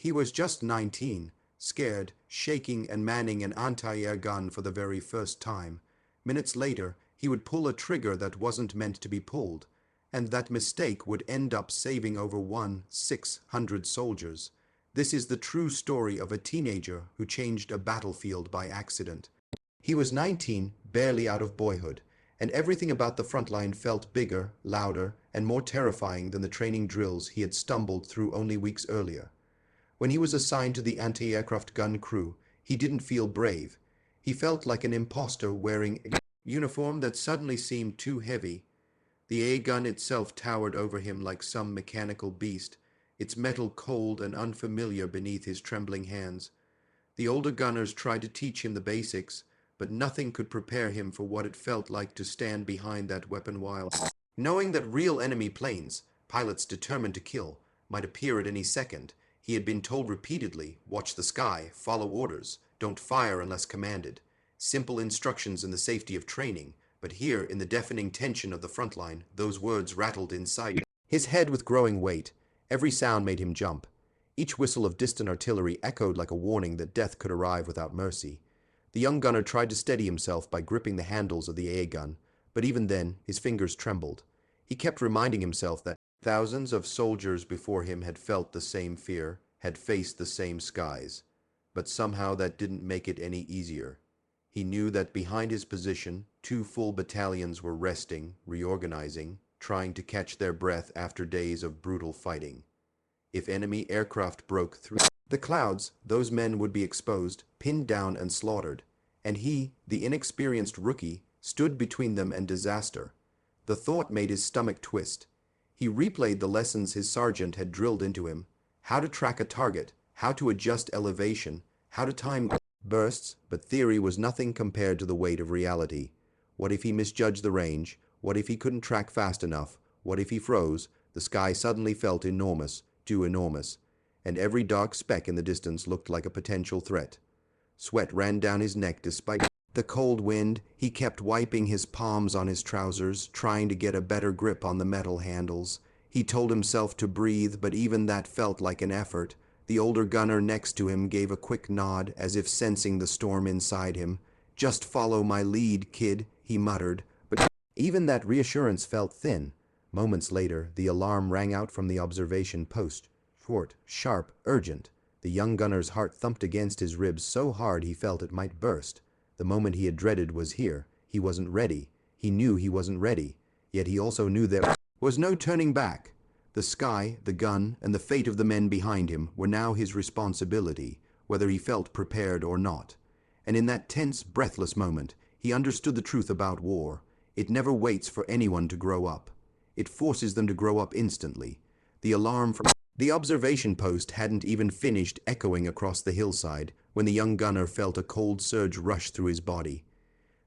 He was just 19, scared, shaking and manning an anti-air gun for the very first time. Minutes later, he would pull a trigger that wasn't meant to be pulled, and that mistake would end up saving over 600 soldiers. This is the true story of a teenager who changed a battlefield by accident. He was 19, barely out of boyhood, and everything about the front line felt bigger, louder, and more terrifying than the training drills he had stumbled through only weeks earlier. When he was assigned to the anti-aircraft gun crew, he didn't feel brave. He felt like an imposter wearing a uniform that suddenly seemed too heavy. The A gun itself towered over him like some mechanical beast, its metal cold and unfamiliar beneath his trembling hands. The older gunners tried to teach him the basics, but nothing could prepare him for what it felt like to stand behind that weapon while knowing that real enemy planes, pilots determined to kill, might appear at any second. He had been told repeatedly, watch the sky, follow orders, don't fire unless commanded. Simple instructions in the safety of training, but here, in the deafening tension of the front line, those words rattled inside him. His head with growing weight, every sound made him jump. Each whistle of distant artillery echoed like a warning that death could arrive without mercy. The young gunner tried to steady himself by gripping the handles of the AA gun, but even then, his fingers trembled. He kept reminding himself that thousands of soldiers before him had felt the same fear, had faced the same skies. But somehow that didn't make it any easier. He knew that behind his position, 2 full battalions were resting, reorganizing, trying to catch their breath after days of brutal fighting. If enemy aircraft broke through the clouds, those men would be exposed, pinned down and slaughtered. And he, the inexperienced rookie, stood between them and disaster. The thought made his stomach twist. He replayed the lessons his sergeant had drilled into him: how to track a target, how to adjust elevation, how to time bursts, but theory was nothing compared to the weight of reality. What if he misjudged the range? What if he couldn't track fast enough? What if he froze? The sky suddenly felt enormous, too enormous, and every dark speck in the distance looked like a potential threat. Sweat ran down his neck despite the cold wind. He kept wiping his palms on his trousers, trying to get a better grip on the metal handles. He told himself to breathe, but even that felt like an effort. The older gunner next to him gave a quick nod, as if sensing the storm inside him. "Just follow my lead, kid," he muttered, but even that reassurance felt thin. Moments later, the alarm rang out from the observation post. Short, sharp, urgent. The young gunner's heart thumped against his ribs so hard he felt it might burst. The moment he had dreaded was here. He wasn't ready. He knew he wasn't ready. Yet he also knew there was no turning back. The sky, the gun, and the fate of the men behind him were now his responsibility, whether he felt prepared or not. And in that tense, breathless moment, he understood the truth about war. It never waits for anyone to grow up. It forces them to grow up instantly. The alarm from the observation post hadn't even finished echoing across the hillside when the young gunner felt a cold surge rush through his body.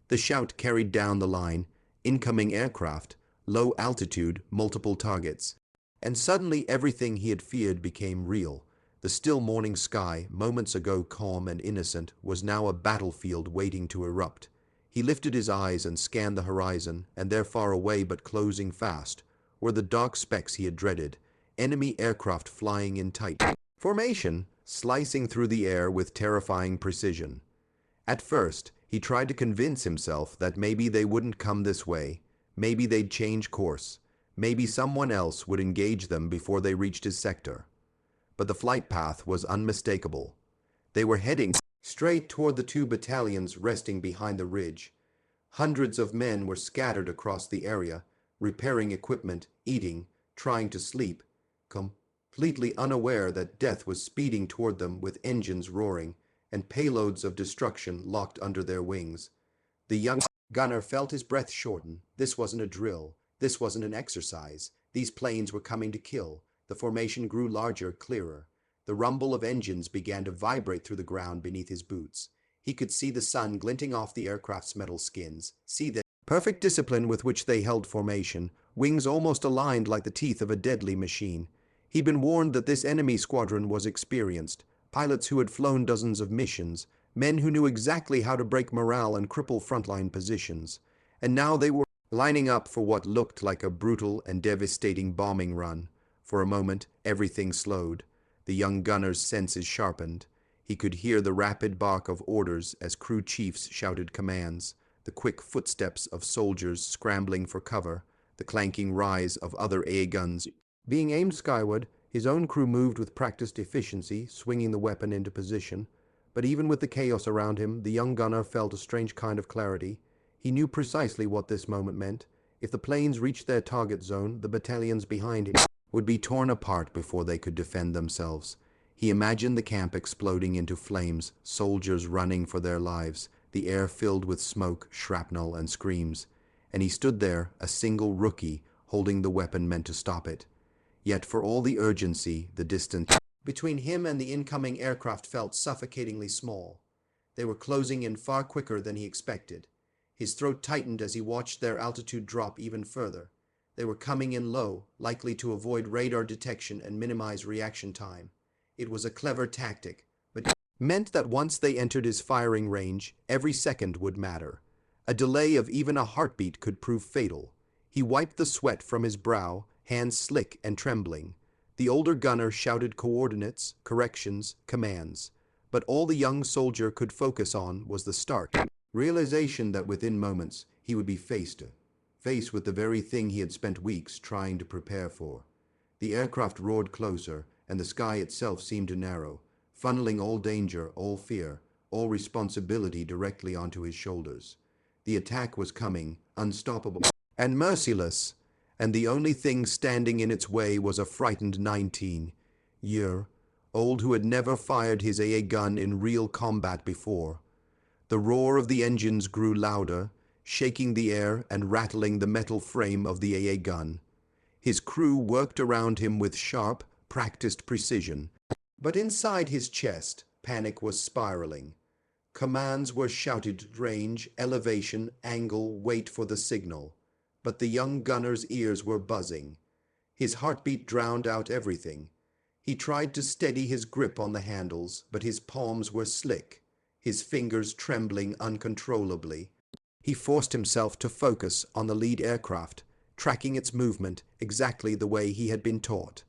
The shout carried down the line: incoming aircraft, low altitude, multiple targets. And suddenly everything he had feared became real. The still morning sky, moments ago calm and innocent, was now a battlefield waiting to erupt. He lifted his eyes and scanned the horizon, and there, far away but closing fast, were the dark specks he had dreaded. Enemy aircraft flying in tight formation, slicing through the air with terrifying precision. At first, he tried to convince himself that maybe they wouldn't come this way. Maybe they'd change course. Maybe someone else would engage them before they reached his sector. But the flight path was unmistakable. They were heading straight toward the 2 battalions resting behind the ridge. Hundreds of men were scattered across the area, repairing equipment, eating, trying to sleep, completely unaware that death was speeding toward them with engines roaring and payloads of destruction locked under their wings. The young gunner felt his breath shorten. This wasn't a drill. This wasn't an exercise. These planes were coming to kill. The formation grew larger, clearer. The rumble of engines began to vibrate through the ground beneath his boots. He could see the sun glinting off the aircraft's metal skins, see the perfect discipline with which they held formation, wings almost aligned like the teeth of a deadly machine. He'd been warned that this enemy squadron was experienced, pilots who had flown dozens of missions, men who knew exactly how to break morale and cripple frontline positions. And now they were lining up for what looked like a brutal and devastating bombing run. For a moment, everything slowed. The young gunner's senses sharpened. He could hear the rapid bark of orders as crew chiefs shouted commands, the quick footsteps of soldiers scrambling for cover, the clanking rise of other AA guns being aimed skyward. His own crew moved with practiced efficiency, swinging the weapon into position. But even with the chaos around him, the young gunner felt a strange kind of clarity. He knew precisely what this moment meant. If the planes reached their target zone, the battalions behind him would be torn apart before they could defend themselves. He imagined the camp exploding into flames, soldiers running for their lives, the air filled with smoke, shrapnel, and screams. And he stood there, a single rookie, holding the weapon meant to stop it. Yet for all the urgency, the distance between him and the incoming aircraft felt suffocatingly small. They were closing in far quicker than he expected. His throat tightened as he watched their altitude drop even further. They were coming in low, likely to avoid radar detection and minimize reaction time. It was a clever tactic, but meant that once they entered his firing range, every second would matter. A delay of even a heartbeat could prove fatal. He wiped the sweat from his brow, hands slick and trembling. The older gunner shouted coordinates, corrections, commands. But all the young soldier could focus on was the stark realization that within moments he would be faced with the very thing he had spent weeks trying to prepare for. The aircraft roared closer, and the sky itself seemed to narrow, funneling all danger, all fear, all responsibility directly onto his shoulders. The attack was coming, unstoppable and merciless, and the only thing standing in its way was a frightened 19-year-old who had never fired his AA gun in real combat before. The roar of the engines grew louder, shaking the air and rattling the metal frame of the AA gun. His crew worked around him with sharp, practiced precision. But inside his chest, panic was spiraling. Commands were shouted: range, elevation, angle, wait for the signal. But the young gunner's ears were buzzing. His heartbeat drowned out everything. He tried to steady his grip on the handles, but his palms were slick, his fingers trembling uncontrollably. He forced himself to focus on the lead aircraft, tracking its movement exactly the way he had been taught.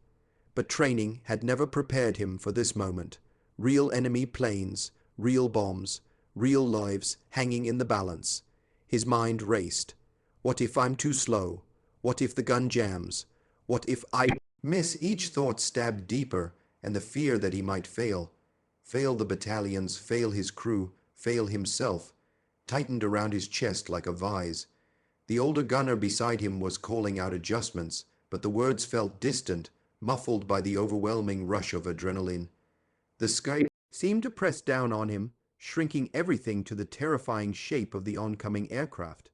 But training had never prepared him for this moment. Real enemy planes, real bombs, real lives hanging in the balance. His mind raced. What if I'm too slow? What if the gun jams? What if I miss? Each thought stabbed deeper, and the fear that he might fail the battalions, fail his crew, fail himself, tightened around his chest like a vise. The older gunner beside him was calling out adjustments, but the words felt distant, muffled by the overwhelming rush of adrenaline. The sky seemed to press down on him, shrinking everything to the terrifying shape of the oncoming aircraft.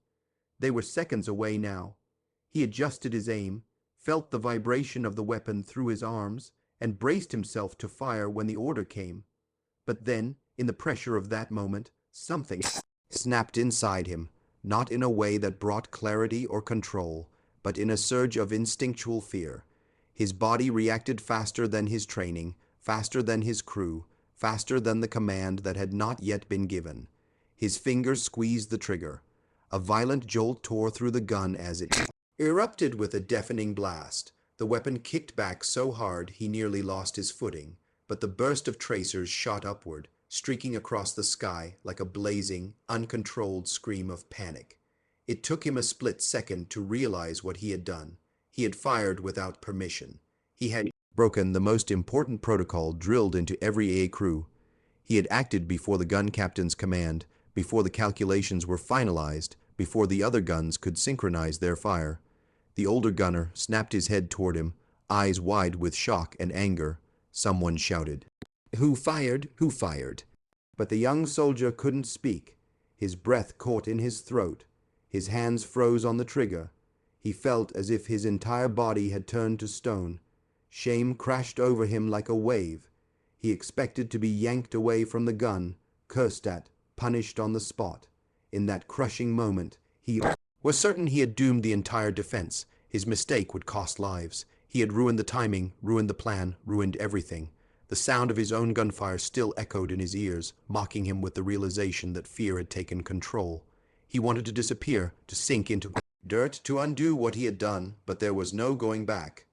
They were seconds away now. He adjusted his aim, felt the vibration of the weapon through his arms, and braced himself to fire when the order came. But then, in the pressure of that moment, something snapped inside him, not in a way that brought clarity or control, but in a surge of instinctual fear. His body reacted faster than his training, faster than his crew, faster than the command that had not yet been given. His fingers squeezed the trigger. A violent jolt tore through the gun as it erupted with a deafening blast. The weapon kicked back so hard he nearly lost his footing, but the burst of tracers shot upward, streaking across the sky like a blazing, uncontrolled scream of panic. It took him a split second to realize what he had done. He had fired without permission. He had broken the most important protocol drilled into every AA crew. He had acted before the gun captain's command, before the calculations were finalized, before the other guns could synchronize their fire. The older gunner snapped his head toward him, eyes wide with shock and anger. Someone shouted, "Who fired? Who fired?" But the young soldier couldn't speak. His breath caught in his throat. His hands froze on the trigger. He felt as if his entire body had turned to stone. Shame crashed over him like a wave. He expected to be yanked away from the gun, cursed at, punished on the spot. In that crushing moment, he was certain he had doomed the entire defense. His mistake would cost lives. He had ruined the timing, ruined the plan, ruined everything. The sound of his own gunfire still echoed in his ears, mocking him with the realization that fear had taken control. He wanted to disappear, to sink into dirt, to undo what he had done, but there was no going back.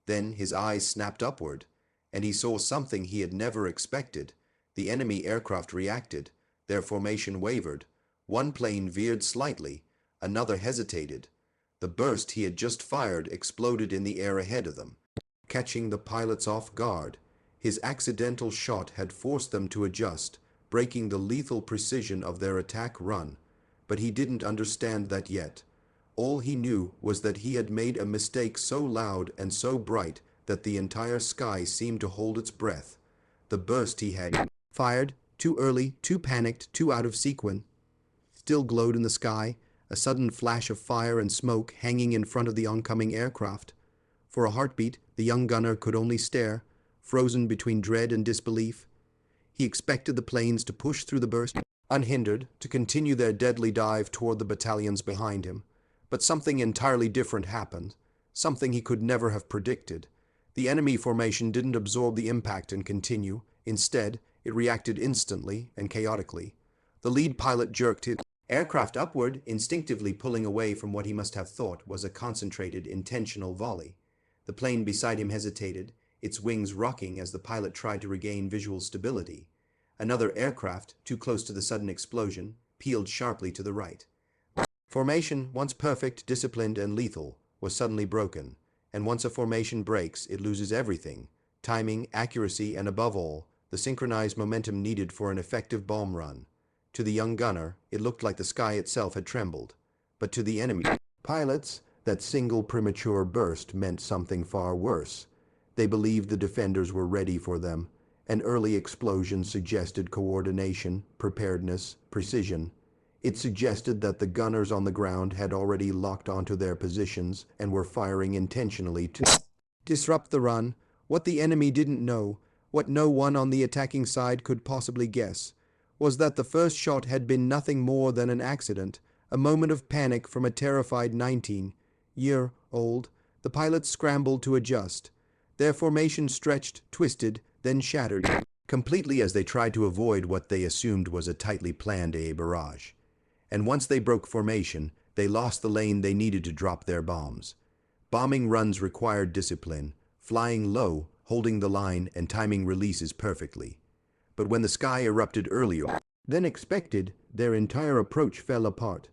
Then his eyes snapped upward, And he saw something he had never expected. The enemy aircraft reacted. Their formation wavered. One plane veered slightly. Another hesitated. The burst he had just fired exploded in the air ahead of them, catching the pilots off guard. His accidental shot had forced them to adjust, breaking the lethal precision of their attack run. But he didn't understand that yet. All he knew was that he had made a mistake so loud and so bright that the entire sky seemed to hold its breath. The burst he had fired, too early, too panicked, too out of sequence, still glowed in the sky, a sudden flash of fire and smoke hanging in front of the oncoming aircraft. For a heartbeat, the young gunner could only stare, frozen between dread and disbelief. He expected the planes to push through the burst, unhindered, to continue their deadly dive toward the battalions behind him. But something entirely different happened, something he could never have predicted. The enemy formation didn't absorb the impact and continue. Instead, it reacted instantly and chaotically. The lead pilot jerked his aircraft upward, instinctively pulling away from what he must have thought was a concentrated, intentional volley. The plane beside him hesitated, its wings rocking as the pilot tried to regain visual stability. Another aircraft, too close to the sudden explosion, peeled sharply to the right. Formation, once perfect, disciplined, and lethal, was suddenly broken, and once a formation breaks, it loses everything: timing, accuracy, and above all, the synchronized momentum needed for an effective bomb run. To the young gunner, it looked like the sky itself had trembled. But to the enemy pilots, that single premature burst meant something far worse. They believed the defenders were ready for them. An early explosion suggested coordination, preparedness, precision. It suggested that the gunners on the ground had already locked onto their positions and were firing intentionally to disrupt the run. What the enemy didn't know, what no one on the attacking side could possibly guess, was that the first shot had been nothing more than an accident, a moment of panic from a terrified 19-year-old. The pilots scrambled to adjust. Their formation stretched, twisted, then shattered completely as they tried to avoid what they assumed was a tightly planned barrage. And once they broke formation, they lost the lane they needed to drop their bombs. Bombing runs required discipline, flying low, holding the line, and timing releases perfectly. But when the sky erupted earlier than expected, their entire approach fell apart.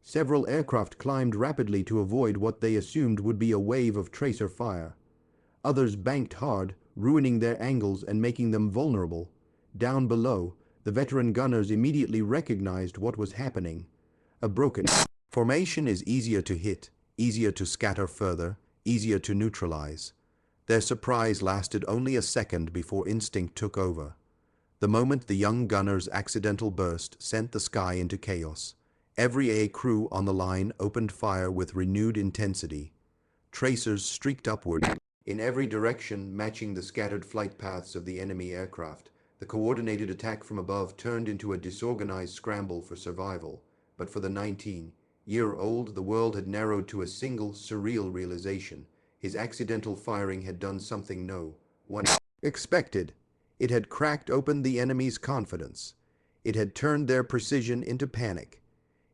Several aircraft climbed rapidly to avoid what they assumed would be a wave of tracer fire. Others banked hard, ruining their angles and making them vulnerable. Down below, the veteran gunners immediately recognized what was happening. A broken formation is easier to hit, easier to scatter further, easier to neutralize. Their surprise lasted only a second before instinct took over. The moment the young gunner's accidental burst sent the sky into chaos, every A crew on the line opened fire with renewed intensity. Tracers streaked upward in every direction, matching the scattered flight paths of the enemy aircraft. The coordinated attack from above turned into a disorganized scramble for survival. But for the 19-year-old, the world had narrowed to a single, surreal realization. His accidental firing had done something no one expected. It had cracked open the enemy's confidence. It had turned their precision into panic.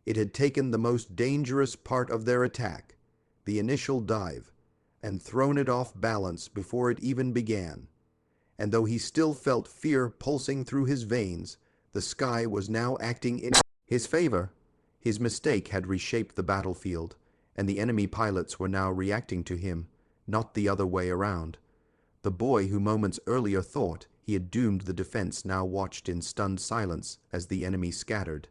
It had taken the most dangerous part of their attack, the initial dive, and thrown it off balance before it even began. And though he still felt fear pulsing through his veins, the sky was now acting in his favor. His mistake had reshaped the battlefield, and the enemy pilots were now reacting to him, not the other way around. The boy who moments earlier thought he had doomed the defense now watched in stunned silence as the enemy scattered.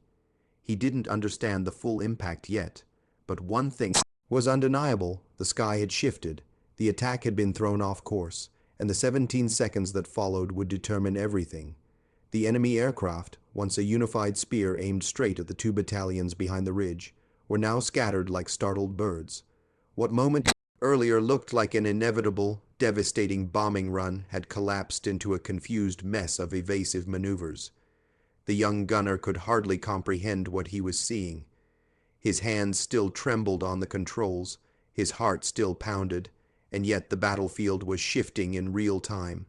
He didn't understand the full impact yet, but one thing was undeniable: the sky had shifted, the attack had been thrown off course, and the 17 seconds that followed would determine everything. The enemy aircraft, once a unified spear aimed straight at the 2 battalions behind the ridge, were now scattered like startled birds. What moment earlier looked like an inevitable, devastating bombing run had collapsed into a confused mess of evasive maneuvers. The young gunner could hardly comprehend what he was seeing. His hands still trembled on the controls, his heart still pounded, and yet the battlefield was shifting in real time,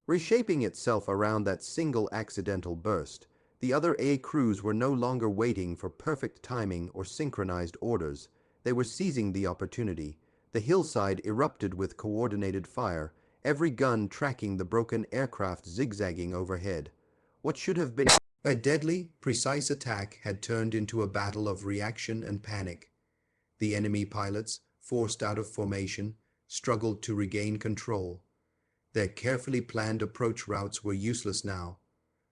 reshaping itself around that single accidental burst. The other A crews were no longer waiting for perfect timing or synchronized orders. They were seizing the opportunity. The hillside erupted with coordinated fire. every gun tracking the broken aircraft zigzagging overhead. What should have been a deadly, precise attack had turned into a battle of reaction and panic. The enemy pilots, forced out of formation, struggled to regain control. Their carefully planned approach routes were useless now.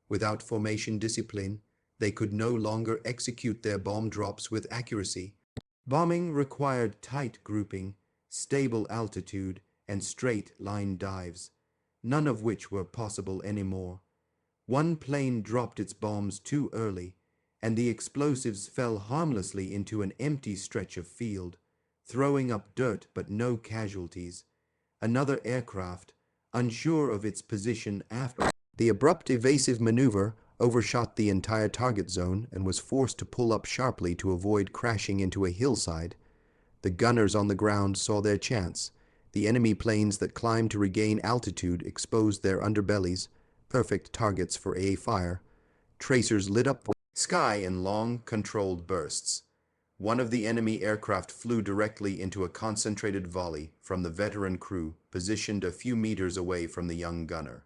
Without formation discipline, they could no longer execute their bomb drops with accuracy. Bombing required tight grouping, stable altitude, and straight-line dives, none of which were possible anymore. One plane dropped its bombs too early, and the explosives fell harmlessly into an empty stretch of field, throwing up dirt but no casualties. Another aircraft, unsure of its position after the abrupt evasive maneuver, overshot the entire target zone and was forced to pull up sharply to avoid crashing into a hillside. The gunners on the ground saw their chance. The enemy planes that climbed to regain altitude exposed their underbellies, perfect targets for AA fire. Tracers lit up the sky in long, controlled bursts. One of the enemy aircraft flew directly into a concentrated volley from the veteran crew positioned a few meters away from the young gunner.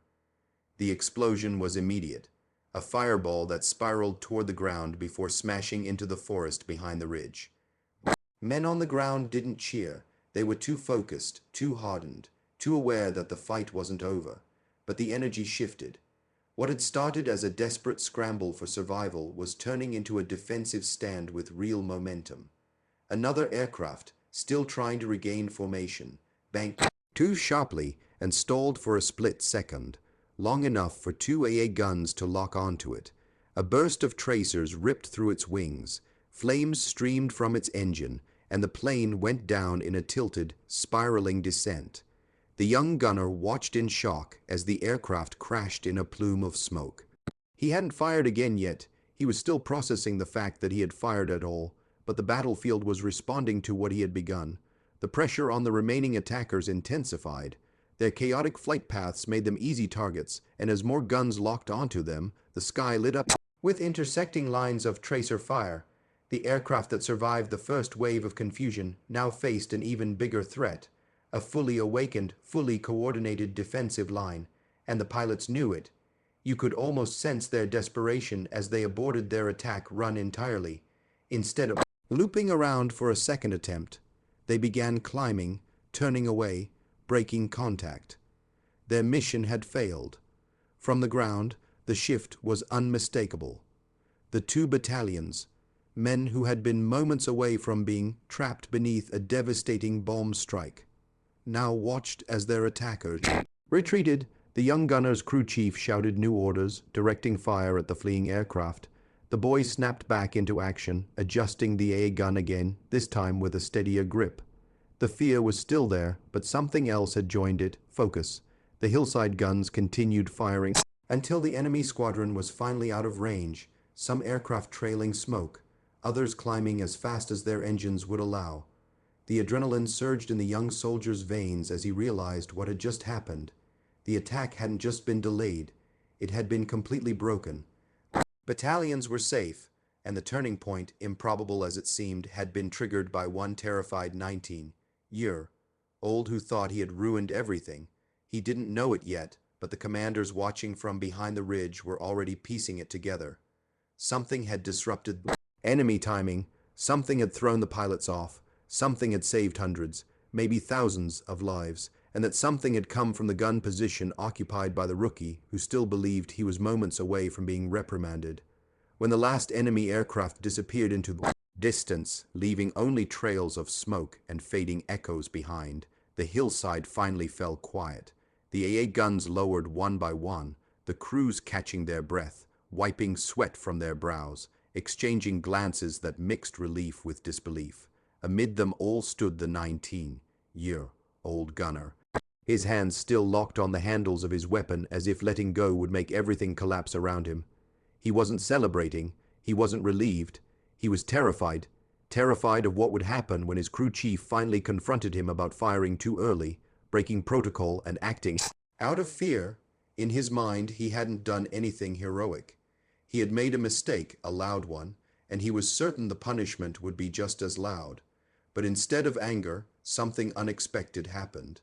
The explosion was immediate, a fireball that spiraled toward the ground before smashing into the forest behind the ridge. Men on the ground didn't cheer. They were too focused, too hardened, too aware that the fight wasn't over. But the energy shifted. What had started as a desperate scramble for survival was turning into a defensive stand with real momentum. Another aircraft, still trying to regain formation, banked too sharply and stalled for a split second, long enough for two AA guns to lock onto it. A burst of tracers ripped through its wings, flames streamed from its engine, and the plane went down in a tilted, spiraling descent. The young gunner watched in shock as the aircraft crashed in a plume of smoke. He hadn't fired again yet. He was still processing the fact that he had fired at all, but the battlefield was responding to what he had begun. The pressure on the remaining attackers intensified. Their chaotic flight paths made them easy targets, and as more guns locked onto them, the sky lit up with intersecting lines of tracer fire. The aircraft that survived the first wave of confusion now faced an even bigger threat, a fully awakened, fully coordinated defensive line, and the pilots knew it. You could almost sense their desperation as they aborted their attack run entirely. Instead of looping around for a second attempt, they began climbing, turning away, breaking contact. Their mission had failed. From the ground, the shift was unmistakable. The two battalions, men who had been moments away from being trapped beneath a devastating bomb strike, now watched as their attackers retreated. The young gunner's crew chief shouted new orders, directing fire at the fleeing aircraft. The boys snapped back into action, adjusting the AA gun again, this time with a steadier grip. The fear was still there, but something else had joined it: focus. The hillside guns continued firing until the enemy squadron was finally out of range, some aircraft trailing smoke, others climbing as fast as their engines would allow. The adrenaline surged in the young soldier's veins as he realized what had just happened. The attack hadn't just been delayed, it had been completely broken. Battalions were safe, and the turning point, improbable as it seemed, had been triggered by one terrified 19-year-old who thought he had ruined everything. He didn't know it yet, but the commanders watching from behind the ridge were already piecing it together. Something had disrupted enemy timing, something had thrown the pilots off, something had saved hundreds, maybe thousands of lives, and that something had come from the gun position occupied by the rookie who still believed he was moments away from being reprimanded. When the last enemy aircraft disappeared into the distance, leaving only trails of smoke and fading echoes behind, the hillside finally fell quiet. The AA guns lowered one by one, the crews catching their breath, wiping sweat from their brows, exchanging glances that mixed relief with disbelief. Amid them all stood the 19-year-old gunner, his hands still locked on the handles of his weapon as if letting go would make everything collapse around him. He wasn't celebrating, he wasn't relieved, he was terrified, terrified of what would happen when his crew chief finally confronted him about firing too early, breaking protocol and acting out of fear. In his mind, he hadn't done anything heroic. He had made a mistake, a loud one, and he was certain the punishment would be just as loud. But instead of anger, something unexpected happened.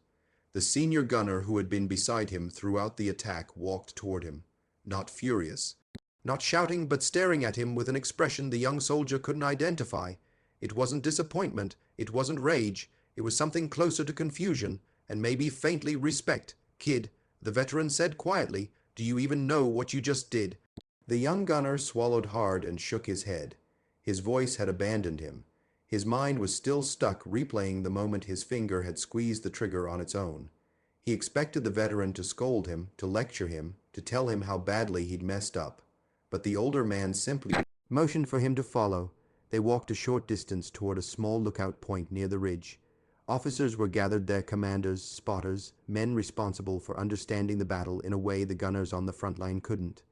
The senior gunner who had been beside him throughout the attack walked toward him, not furious, not shouting, but staring at him with an expression the young soldier couldn't identify. It wasn't disappointment, it wasn't rage, it was something closer to confusion, and maybe faintly respect. "Kid," the veteran said quietly, "do you even know what you just did?" The young gunner swallowed hard and shook his head. His voice had abandoned him. His mind was still stuck replaying the moment his finger had squeezed the trigger on its own. He expected the veteran to scold him, to lecture him, to tell him how badly he'd messed up. But the older man simply motioned for him to follow. They walked a short distance toward a small lookout point near the ridge. Officers were gathered there, commanders, spotters, men responsible for understanding the battle in a way the gunners on the front line couldn't.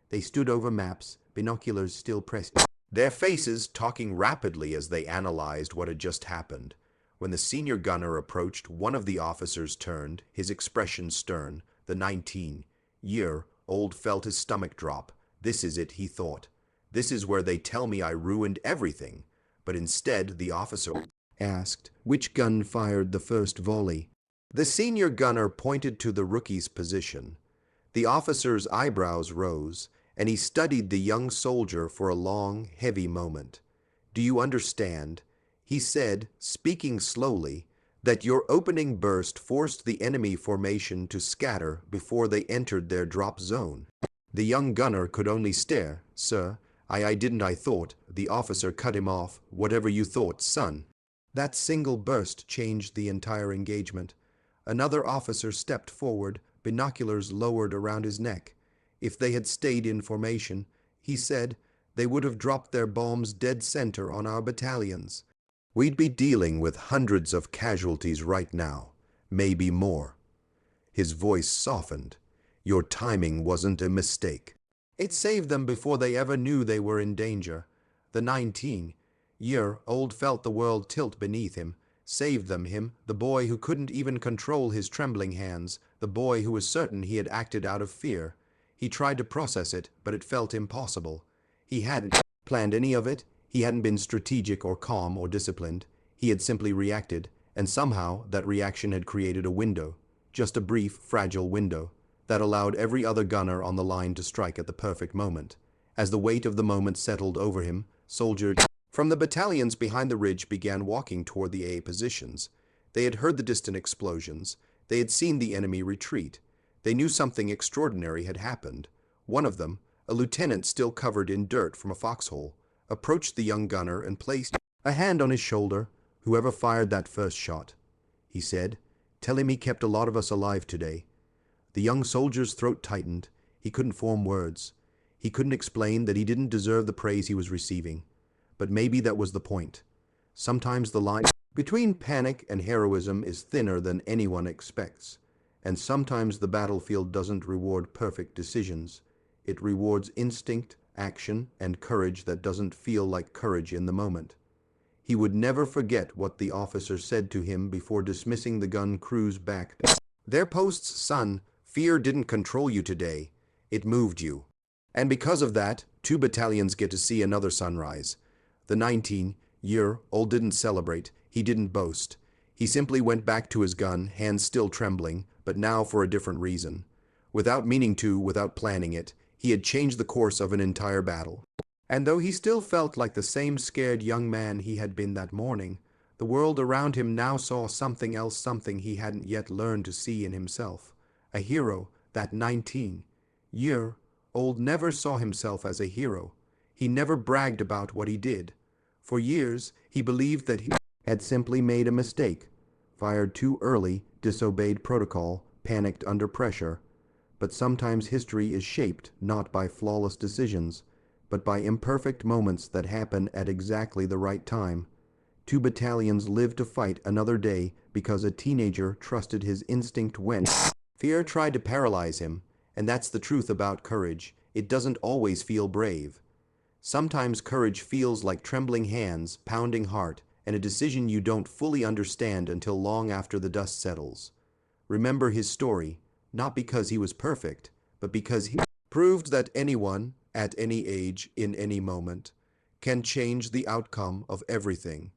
They stood over maps, binoculars still pressed, their faces talking rapidly as they analyzed what had just happened. When the senior gunner approached, one of the officers turned, his expression stern. The 19-year-old felt his stomach drop. This is it, he thought. This is where they tell me I ruined everything. But instead, the officer asked, which gun fired the first volley? The senior gunner pointed to the rookie's position. The officer's eyebrows rose, and he studied the young soldier for a long, heavy moment. "Do you understand?" he said, speaking slowly, "that your opening burst forced the enemy formation to scatter before they entered their drop zone?" The young gunner could only stare. "Sir, I didn't, I thought." The officer cut him off. "Whatever you thought, son." That single burst changed the entire engagement. Another officer stepped forward, binoculars lowered around his neck. If they had stayed in formation, he said, they would have dropped their bombs dead center on our battalions. We'd be dealing with hundreds of casualties right now, maybe more. His voice softened. Your timing wasn't a mistake. It saved them before they ever knew they were in danger. The 19-year-old felt the world tilt beneath him. Saved them, him, the boy who couldn't even control his trembling hands, the boy who was certain he had acted out of fear. He tried to process it, but it felt impossible. He hadn't planned any of it. He hadn't been strategic or calm or disciplined. He had simply reacted, and somehow that reaction had created a window, just a brief, fragile window, that allowed every other gunner on the line to strike at the perfect moment. As the weight of the moment settled over him, soldiers from the battalions behind the ridge began walking toward the A positions. They had heard the distant explosions. They had seen the enemy retreat. They knew something extraordinary had happened. One of them, a lieutenant still covered in dirt from a foxhole, approached the young gunner and placed a hand on his shoulder. "Whoever fired that first shot," he said, "tell him he kept a lot of us alive today." The young soldier's throat tightened. He couldn't form words. He couldn't explain that he didn't deserve the praise he was receiving. But maybe that was the point. Sometimes the line between panic and heroism is thinner than anyone expects. And sometimes the battlefield doesn't reward perfect decisions. It rewards instinct, action, and courage that doesn't feel like courage in the moment. He would never forget what the officer said to him before dismissing the gun crews back. "Their posts, son. Fear didn't control you today. It moved you." And because of that, 2 battalions get to see another sunrise. The 19-year-old didn't celebrate. He didn't boast. He simply went back to his gun, hands still trembling, but now for a different reason. Without meaning to, without planning it, he had changed the course of an entire battle. And though he still felt like the same scared young man he had been that morning, the world around him now saw something else, something he hadn't yet learned to see in himself. A hero. That 19-year-old never saw himself as a hero. He never bragged about what he did. For years, he believed that he had simply made a mistake, fired too early, disobeyed protocol, panicked under pressure. But sometimes history is shaped not by flawless decisions, but by imperfect moments that happen at exactly the right time. 2 battalions lived to fight another day because a teenager trusted his instinct when fear tried to paralyze him. And that's the truth about courage. It doesn't always feel brave. Sometimes courage feels like trembling hands, pounding heart, and a decision you don't fully understand until long after the dust settles. Remember his story, not because he was perfect, but because he proved that anyone, at any age, in any moment, can change the outcome of everything.